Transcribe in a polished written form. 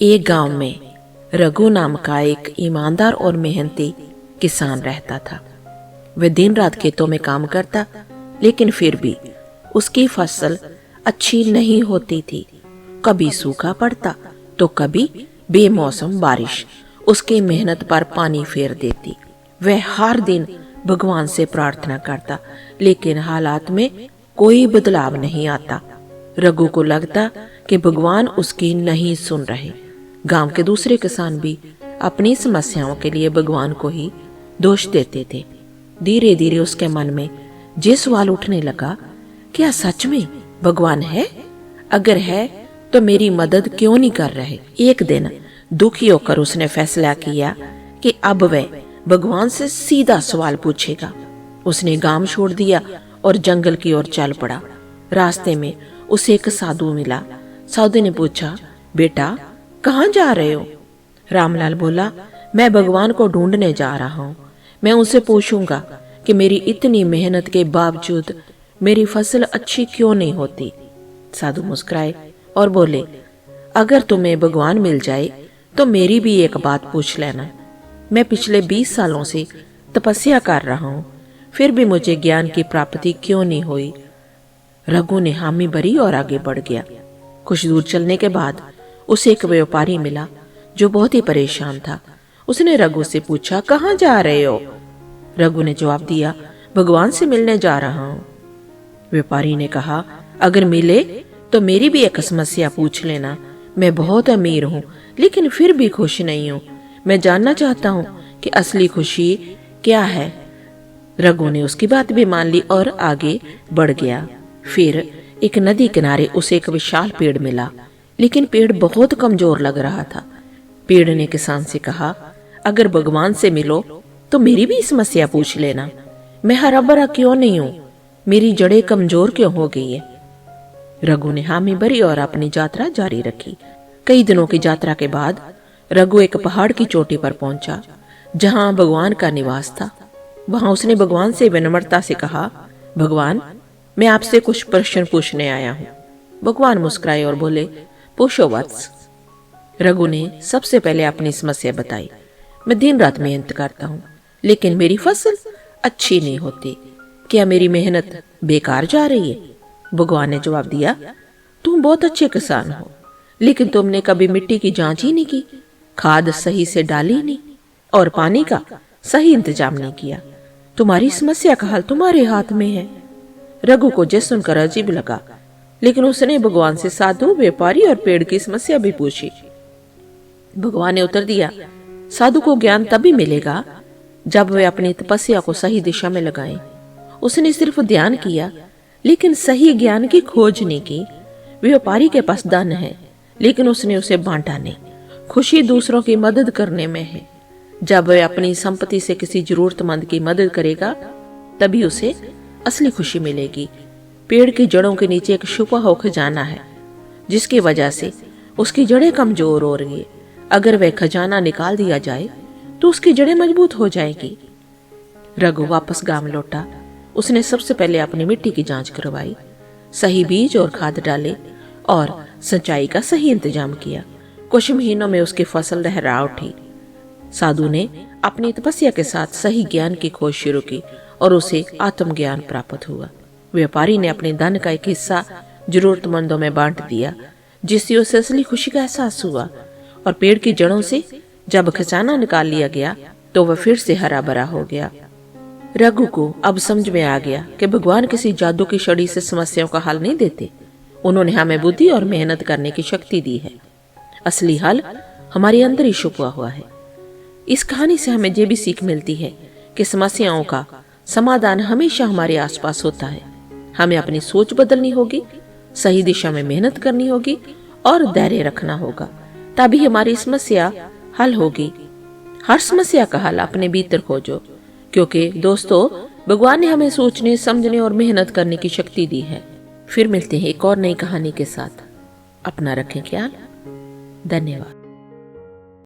एक गांव में रघु नाम का एक ईमानदार और मेहनती किसान रहता था। वह दिन रात खेतों में काम करता, लेकिन फिर भी उसकी फसल अच्छी नहीं होती थी। कभी सूखा पड़ता तो कभी बेमौसम बारिश उसकी मेहनत पर पानी फेर देती। वह हर दिन भगवान से प्रार्थना करता, लेकिन हालात में कोई बदलाव नहीं आता। रघु को लगता कि भगवान उसकी नहीं सुन रहे। गांव के दूसरे किसान भी अपनी समस्याओं के लिए भगवान को ही दोष देते थे। धीरे धीरे उसके मन में ये सवाल उठने लगा, क्या सच में भगवान है? अगर है तो मेरी मदद क्यों नहीं कर रहे? एक दिन दुखी होकर उसने फैसला किया कि अब वह भगवान से सीधा सवाल पूछेगा। उसने गांव छोड़ दिया और जंगल की ओर चल पड़ा। रास्ते में उसे एक साधु मिला। साधु ने पूछा, बेटा कहाँ जा रहे हो? रामलाल बोला, मैं भगवान को ढूंढने जा रहा हूँ। मैं उनसे पूछूंगा कि मेरी इतनी मेहनत के बावजूद मेरी फसल अच्छी क्यों नहीं होती। साधु मुस्कुराए और बोले, अगर तुम्हें भगवान मिल जाए तो मेरी भी एक बात पूछ लेना। मैं पिछले 20 सालों से तपस्या कर रहा हूँ, फिर भी मुझे ज्ञान की प्राप्ति क्यों नहीं हुई? रघु ने हामी भरी और आगे बढ़ गया। कुछ दूर चलने के बाद उसे एक व्यापारी मिला जो बहुत ही परेशान था। उसने रघु से पूछा, कहाँ जा रहे हो? रघु ने जवाब दिया, भगवान से मिलने जा रहा हूँ। व्यापारी ने कहा, अगर मिले तो मेरी भी एक समस्या पूछ लेना। मैं बहुत अमीर हूँ, लेकिन फिर भी खुश नहीं हूँ। मैं जानना चाहता हूँ कि असली खुशी क्या है। रघु ने उसकी बात भी मान ली और आगे बढ़ गया। फिर एक नदी किनारे उसे एक विशाल पेड़ मिला, लेकिन पेड़ बहुत कमजोर लग रहा था। पेड़ ने किसान से कहा, अगर भगवान से मिलो तो मेरी भी समस्या पूछ लेना। मैं हरा भरा क्यों नहीं हूँ? मेरी जड़ें कमजोर क्यों हो गई है? रघु ने हामी भरी और अपनी यात्रा जारी रखी। कई दिनों की यात्रा के बाद रघु एक पहाड़ की चोटी पर पहुंचा, जहां भगवान का निवास था। वहां उसने भगवान से विनम्रता से कहा, भगवान मैं आपसे कुछ प्रश्न पूछने आया हूँ। भगवान मुस्कुराए और बोले, पूछो वत्स। रघु ने सबसे पहले अपनी समस्या बताई। मैं दिन रात मेहनत करता हूँ, लेकिन मेरी फसल अच्छी नहीं होती। क्या मेरी मेहनत बेकार जा रही है? भगवान ने जवाब दिया, तुम बहुत अच्छे किसान हो, लेकिन तुमने कभी मिट्टी की जांच ही नहीं की, खाद सही से डाली नहीं और पानी का सही इंतजाम नहीं किया। तुम्हारी समस्या का हल तुम्हारे हाथ में है। रघु को यह सुनकर अजीब लगा, लेकिन उसने भगवान से साधु, व्यापारी और पेड़ की समस्या भी पूछी। भगवान ने उत्तर दिया, साधु को ज्ञान तभी मिलेगा जब वे अपनी तपस्या को सही दिशा में लगाएं। उसने सिर्फ ध्यान किया, लेकिन सही ज्ञान की खोज नहीं की। व्यापारी के पास धन है, लेकिन उसने उसे बांटा नहीं। खुशी दूसरों की मदद करने में है। जब वह अपनी संपत्ति से किसी जरूरतमंद की मदद करेगा, तभी उसे असली खुशी मिलेगी। पेड़ की जड़ों के नीचे एक छुपा हुआ खजाना है, जिसकी वजह से उसकी जड़ें कमजोर हो रही है। अगर वह खजाना निकाल दिया जाए तो उसकी जड़ें मजबूत हो जाएगी। रघु वापस गांव लौटा। उसने सबसे पहले अपनी मिट्टी की जांच करवाई, सही बीज और खाद डाले और सिंचाई का सही इंतजाम किया। कुछ महीनों में उसकी फसल लहरा उठी। साधु ने अपनी तपस्या के साथ सही ज्ञान की खोज शुरू की और उसे आत्मज्ञान प्राप्त हुआ। व्यापारी ने अपने धन का एक हिस्सा जरूरतमंदों में बांट दिया, जिससे उसे असली खुशी का एहसास हुआ। और पेड़ की जड़ों से जब खजाना निकाल लिया गया तो वह फिर से हरा भरा हो गया। रघु को अब समझ में आ गया कि भगवान किसी जादू की छड़ी से समस्याओं का हल नहीं देते। उन्होंने हमें बुद्धि और मेहनत करने की शक्ति दी है। असली हल हमारे अंदर ही छुपा हुआ है। इस कहानी से हमें ये भी सीख मिलती है कि समस्याओं का समाधान हमेशा हमारे आसपास होता है। हमें अपनी सोच बदलनी होगी, सही दिशा में मेहनत करनी होगी और धैर्य रखना होगा, तभी हमारी समस्या हल होगी। हर समस्या का हल अपने भीतर खोजो, क्योंकि दोस्तों भगवान ने हमें सोचने, समझने और मेहनत करने की शक्ति दी है। फिर मिलते हैं एक और नई कहानी के साथ। अपना रखें ख्याल। धन्यवाद।